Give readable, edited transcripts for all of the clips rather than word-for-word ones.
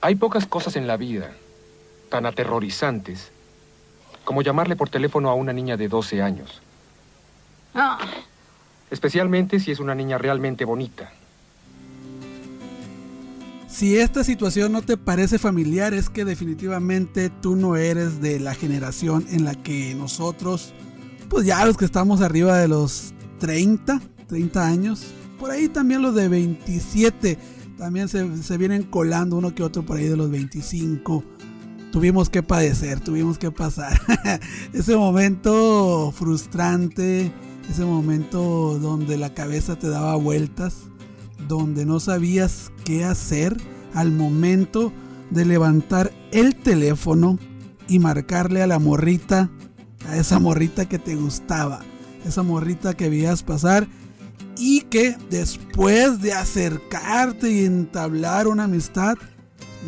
Hay pocas cosas en la vida tan aterrorizantes como llamarle por teléfono a una niña de 12 años. Ah. Especialmente si es una niña realmente bonita. Si esta situación no te parece familiar, es que definitivamente tú no eres de la generación en la que nosotros, pues ya los que estamos arriba de los 30 años, por ahí también los de 27, también se vienen colando uno que otro por ahí de los 25. Tuvimos que padecer, tuvimos que pasar ese momento frustrante, ese momento donde la cabeza te daba vueltas, donde no sabías qué hacer al momento de levantar el teléfono y marcarle a la morrita, a esa morrita que te gustaba, esa morrita que veías pasar y que después de acercarte y entablar una amistad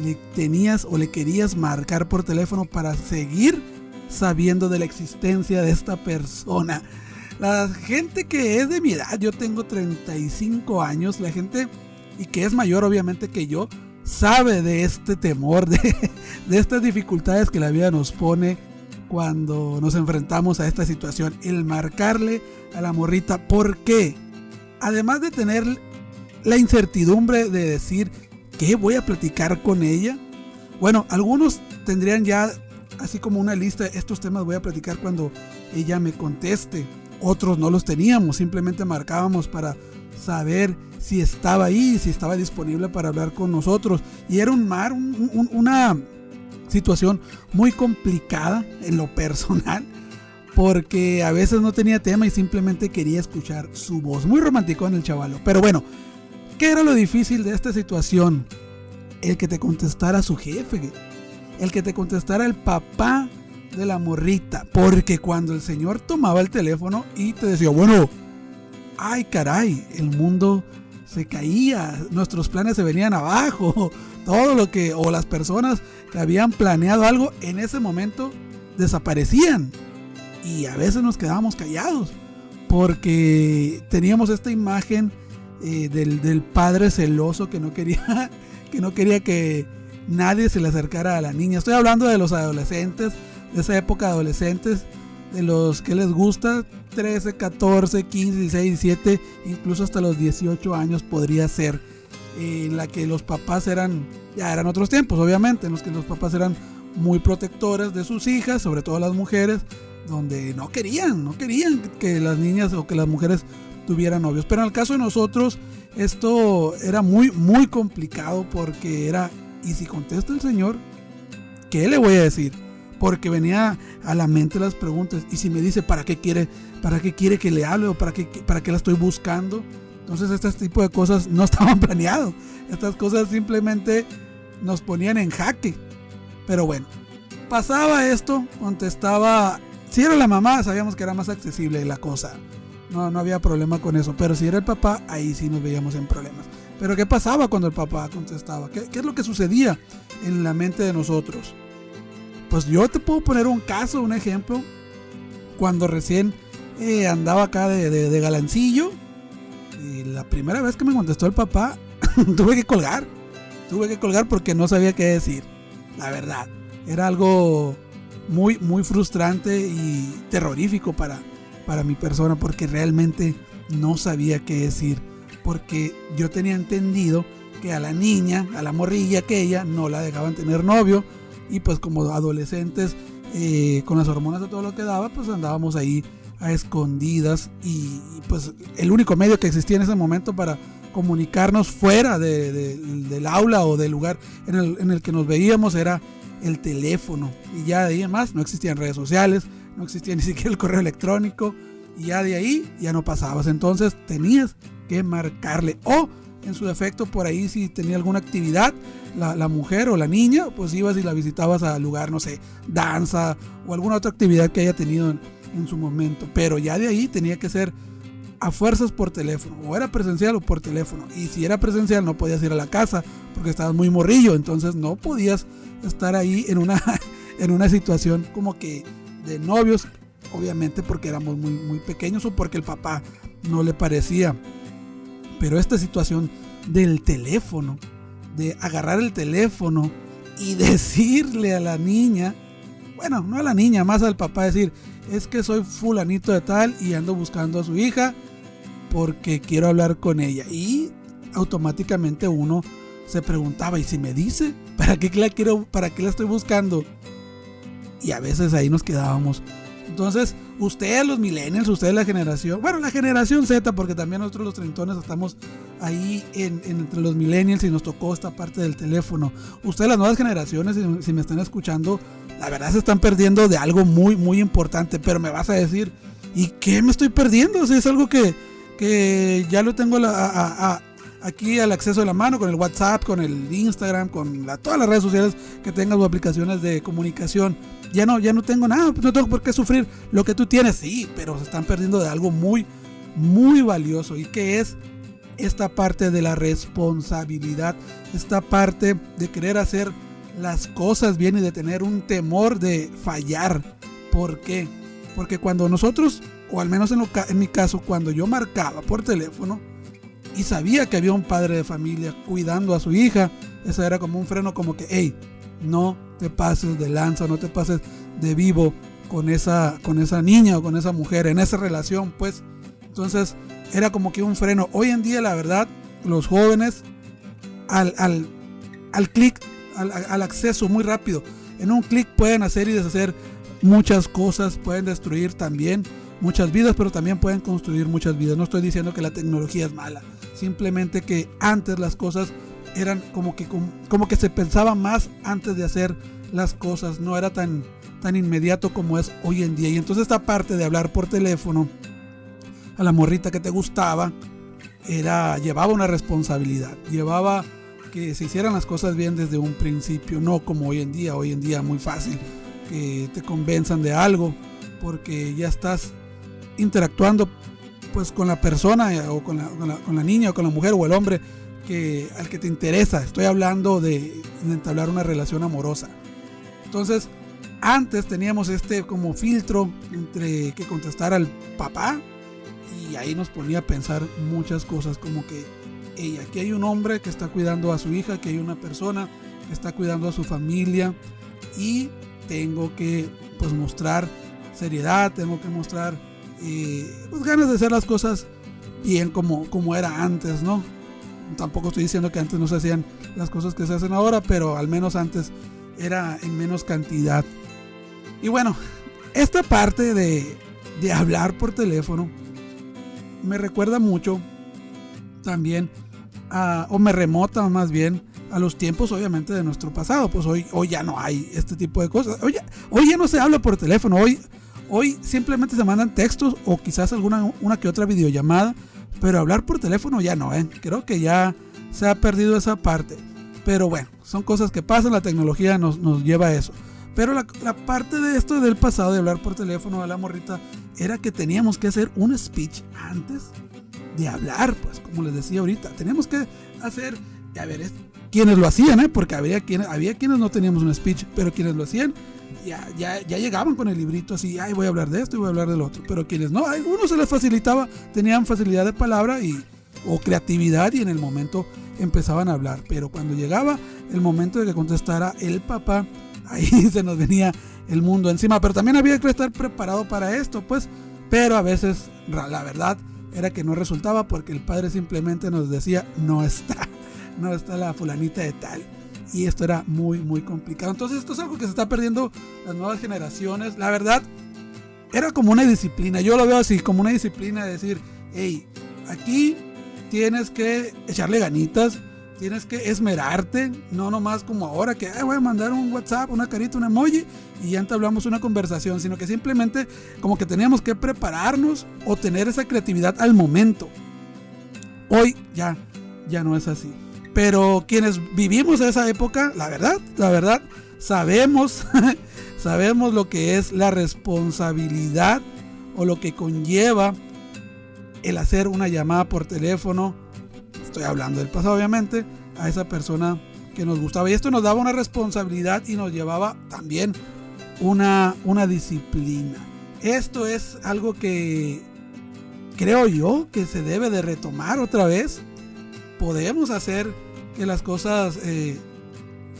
le tenías o le querías marcar por teléfono para seguir sabiendo de la existencia de esta persona. La gente que es de mi edad, yo tengo 35 años, la gente y que es mayor obviamente que yo, sabe de este temor, de estas dificultades que la vida nos pone cuando nos enfrentamos a esta situación. El marcarle a la morrita, ¿por qué? Además de tener la incertidumbre de decir, ¿qué voy a platicar con ella? Bueno, algunos tendrían ya así como una lista, estos temas voy a platicar cuando ella me conteste. Otros no los teníamos, simplemente marcábamos para saber si estaba ahí, si estaba disponible para hablar con nosotros. Y era una situación muy complicada en lo personal, porque a veces no tenía tema y simplemente quería escuchar su voz. Muy romántico en el chavalo. Pero bueno, ¿qué era lo difícil de esta situación? El que te contestara su jefe, el que te contestara el papá de la morrita, porque cuando el señor tomaba el teléfono y te decía, bueno, ay caray, el mundo se caía, nuestros planes se venían abajo, todo lo que, o las personas que habían planeado algo en ese momento desaparecían y a veces nos quedábamos callados porque teníamos esta imagen del padre celoso que no quería que nadie se le acercara a la niña. Estoy hablando de los adolescentes, de esa época de adolescentes, de los que les gusta 13, 14, 15, 16, 17, incluso hasta los 18 años podría ser, en la que los papás eran otros tiempos, obviamente, en los que los papás eran muy protectores de sus hijas, sobre todo las mujeres, donde no querían que las niñas o que las mujeres tuvieran novios. Pero en el caso de nosotros, esto era muy, muy complicado porque era, ¿y si contesta el señor? ¿Qué le voy a decir? Porque venía a la mente las preguntas. Y si me dice ¿para qué quiere que le hable? ¿O para qué la estoy buscando? Entonces este tipo de cosas no estaban planeados. Estas cosas simplemente nos ponían en jaque. Pero bueno, pasaba esto, contestaba. Si era la mamá, sabíamos que era más accesible la cosa. No había problema con eso. Pero si era el papá, ahí sí nos veíamos en problemas. Pero ¿qué pasaba cuando el papá contestaba? ¿Qué es lo que sucedía en la mente de nosotros? Pues yo te puedo poner un caso, un ejemplo. Cuando recién andaba acá de galancillo, y la primera vez que me contestó el papá, tuve que colgar porque no sabía qué decir. La verdad, era algo muy, muy frustrante y terrorífico para mi persona, porque realmente no sabía qué decir. Porque yo tenía entendido que a la niña, a la morrilla aquella, no la dejaban tener novio. Y pues como adolescentes, con las hormonas de todo lo que daba, pues andábamos ahí a escondidas. Y pues el único medio que existía en ese momento para comunicarnos fuera del aula o del lugar en el que nos veíamos era el teléfono. Y ya de ahí en más no existían redes sociales, no existía ni siquiera el correo electrónico. Y ya de ahí ya no pasabas. Entonces tenías que marcarle. O en su defecto, por ahí si tenía alguna actividad la mujer o la niña, pues ibas y la visitabas al lugar, no sé, danza o alguna otra actividad que haya tenido en su momento. Pero ya de ahí tenía que ser a fuerzas por teléfono, o era presencial o por teléfono. Y si era presencial no podías ir a la casa porque estabas muy morrillo, entonces no podías estar ahí en una situación como que de novios, obviamente porque éramos muy, muy pequeños o porque el papá no le parecía. Pero esta situación del teléfono, de agarrar el teléfono y decirle a la niña, bueno, no a la niña, más al papá, decir, es que soy fulanito de tal y ando buscando a su hija porque quiero hablar con ella. Y automáticamente uno se preguntaba, ¿y si me dice? ¿Para qué la estoy buscando? Y a veces ahí nos quedábamos. Entonces, ustedes los millennials, ustedes la generación Z, porque también nosotros los treintones estamos ahí entre los millennials y nos tocó esta parte del teléfono. Ustedes las nuevas generaciones, si me están escuchando, la verdad se están perdiendo de algo muy, muy importante. Pero me vas a decir, ¿y qué me estoy perdiendo? O sea, es algo que ya lo tengo aquí al acceso de la mano, con el WhatsApp, con el Instagram, con todas las redes sociales que tengas o aplicaciones de comunicación. Ya no tengo nada, no tengo por qué sufrir lo que tú tienes. Sí, pero se están perdiendo de algo muy, muy valioso, y que es esta parte de la responsabilidad, esta parte de querer hacer las cosas bien y de tener un temor de fallar. ¿Por qué? Porque cuando nosotros, o al menos en mi caso, cuando yo marcaba por teléfono y sabía que había un padre de familia cuidando a su hija, eso era como un freno, como que, hey, no te pases de lanza, no te pases de vivo con esa niña o con esa mujer, en esa relación, pues. Entonces era como que un freno. Hoy en día, la verdad, los jóvenes al clic, al acceso muy rápido, en un clic pueden hacer y deshacer muchas cosas, pueden destruir también muchas vidas, pero también pueden construir muchas vidas. No estoy diciendo que la tecnología es mala, simplemente que antes las cosas eran como que se pensaba más antes de hacer las cosas, no era tan inmediato como es hoy en día. Y entonces esta parte de hablar por teléfono a la morrita que te gustaba llevaba una responsabilidad, llevaba que se hicieran las cosas bien desde un principio, no como hoy en día muy fácil que te convenzan de algo porque ya estás interactuando pues con la persona o con la niña o con la mujer o el hombre al que te interesa. Estoy hablando de entablar una relación amorosa. Entonces, antes teníamos como filtro entre que contestar al papá, y ahí nos ponía a pensar muchas cosas, como que, hey, aquí hay un hombre que está cuidando a su hija, aquí hay una persona que está cuidando a su familia, y tengo que pues mostrar seriedad, tengo que mostrar pues ganas de hacer las cosas bien como era antes, ¿no? Tampoco estoy diciendo que antes no se hacían las cosas que se hacen ahora, pero al menos antes era en menos cantidad. Y bueno, esta parte de hablar por teléfono me recuerda mucho también o me remota más bien a los tiempos obviamente de nuestro pasado. Pues hoy ya no hay este tipo de cosas. Hoy ya no se habla por teléfono. Hoy simplemente se mandan textos o quizás una que otra videollamada, pero hablar por teléfono ya no, creo que ya se ha perdido esa parte. Pero bueno, son cosas que pasan, la tecnología nos lleva a eso. Pero la parte de esto del pasado, de hablar por teléfono a la morrita, era que teníamos que hacer un speech antes de hablar, pues como les decía ahorita. Teníamos que hacer, a ver, quienes lo hacían, porque había quienes no teníamos un speech, pero quienes lo hacían ya llegaban con el librito así, ay, voy a hablar de esto y voy a hablar del otro. Pero quienes no, a algunos se les facilitaba, tenían facilidad de palabra o creatividad, y en el momento empezaban a hablar. Pero cuando llegaba el momento de que contestara el papá, ahí se nos venía el mundo encima. Pero también había que estar preparado para esto, pues. Pero a veces la verdad era que no resultaba, porque el padre simplemente nos decía, no está la fulanita de tal. Y esto era muy, muy complicado. Entonces esto es algo que se está perdiendo las nuevas generaciones. La verdad, era como una disciplina. Yo lo veo así, como una disciplina de decir, hey, aquí tienes que echarle ganitas, tienes que esmerarte, no nomás como ahora que voy a mandar un WhatsApp, una carita, un emoji y ya entablamos una conversación, sino que simplemente como que teníamos que prepararnos o tener esa creatividad al momento. Hoy ya no es así. Pero quienes vivimos esa época, la verdad, sabemos lo que es la responsabilidad o lo que conlleva el hacer una llamada por teléfono. Estoy hablando del pasado, obviamente, a esa persona que nos gustaba. Y esto nos daba una responsabilidad y nos llevaba también una disciplina. Esto es algo que creo yo que se debe de retomar otra vez. Podemos hacer que las cosas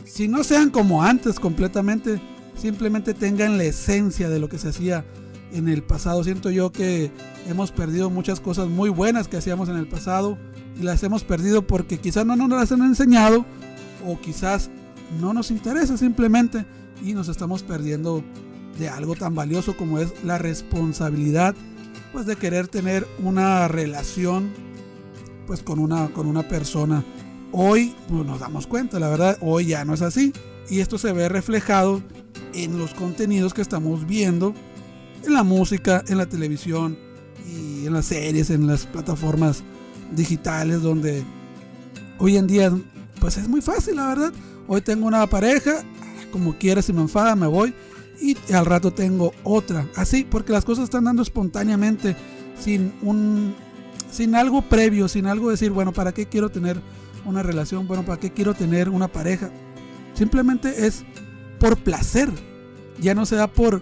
si no sean como antes completamente, simplemente tengan la esencia de lo que se hacía en el pasado. Siento yo que hemos perdido muchas cosas muy buenas que hacíamos en el pasado y las hemos perdido porque quizás no nos las han enseñado o quizás no nos interesa simplemente, y nos estamos perdiendo de algo tan valioso como es la responsabilidad, pues, de querer tener una relación, pues, con una persona. Hoy pues, nos damos cuenta, la verdad, hoy ya no es así, y esto se ve reflejado en los contenidos que estamos viendo, en la música, en la televisión y en las series, en las plataformas digitales, donde hoy en día pues es muy fácil, la verdad. Hoy tengo una pareja, como quiera, si me enfada me voy, y al rato tengo otra, así, porque las cosas están dando espontáneamente, sin algo previo, sin algo decir, bueno, ¿para qué quiero tener una relación? Bueno, ¿para qué quiero tener una pareja? Simplemente es por placer, ya no se da por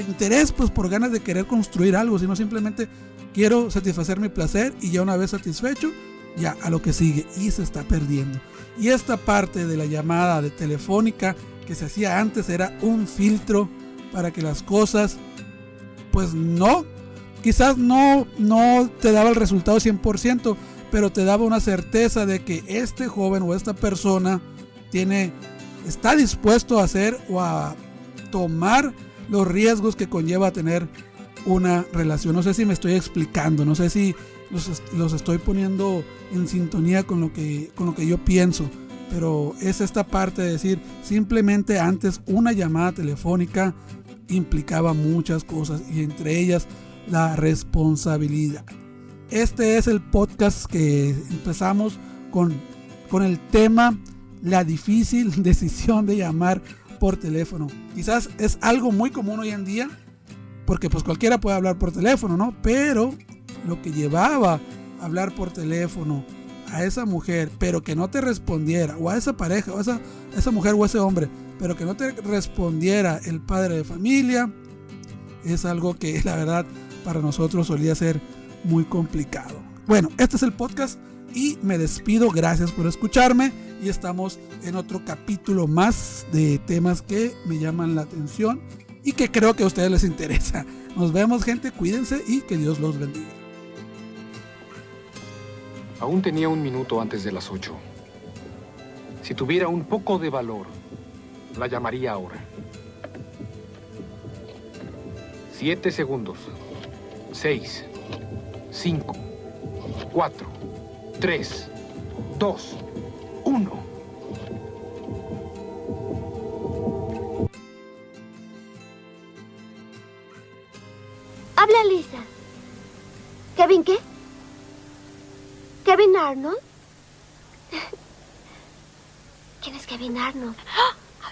interés, pues por ganas de querer construir algo, sino simplemente quiero satisfacer mi placer, y ya una vez satisfecho, ya a lo que sigue, y se está perdiendo. Y esta parte de la llamada de telefónica que se hacía antes era un filtro para que las cosas, pues quizás no te daba el resultado 100%, pero te daba una certeza de que este joven o esta persona está dispuesto a hacer o a tomar los riesgos que conlleva tener una relación. No sé si me estoy explicando, no sé si los estoy poniendo en sintonía con lo que yo pienso, pero es esta parte de decir, simplemente antes una llamada telefónica implicaba muchas cosas, y entre ellas la responsabilidad. Este es el podcast que empezamos con el tema la difícil decisión de llamar por teléfono. Quizás es algo muy común hoy en día, porque pues cualquiera puede hablar por teléfono, ¿no? Pero lo que llevaba a hablar por teléfono a esa mujer, pero que no te respondiera, o a esa pareja, o a esa mujer o ese hombre, pero que no te respondiera el padre de familia, es algo que la verdad para nosotros solía ser muy complicado. Bueno, este es el podcast y me despido. Gracias por escucharme, y estamos en otro capítulo más de temas que me llaman la atención y que creo que a ustedes les interesa. Nos vemos, gente, cuídense y que Dios los bendiga. Aún tenía un minuto antes de las 8. Si tuviera un poco de valor, la llamaría ahora. 7 segundos. 6, 5, 4, 3, 2, 1. Habla Lisa. ¿Kevin qué? ¿Kevin Arnold? ¿Quién es Kevin Arnold? ¡Oh!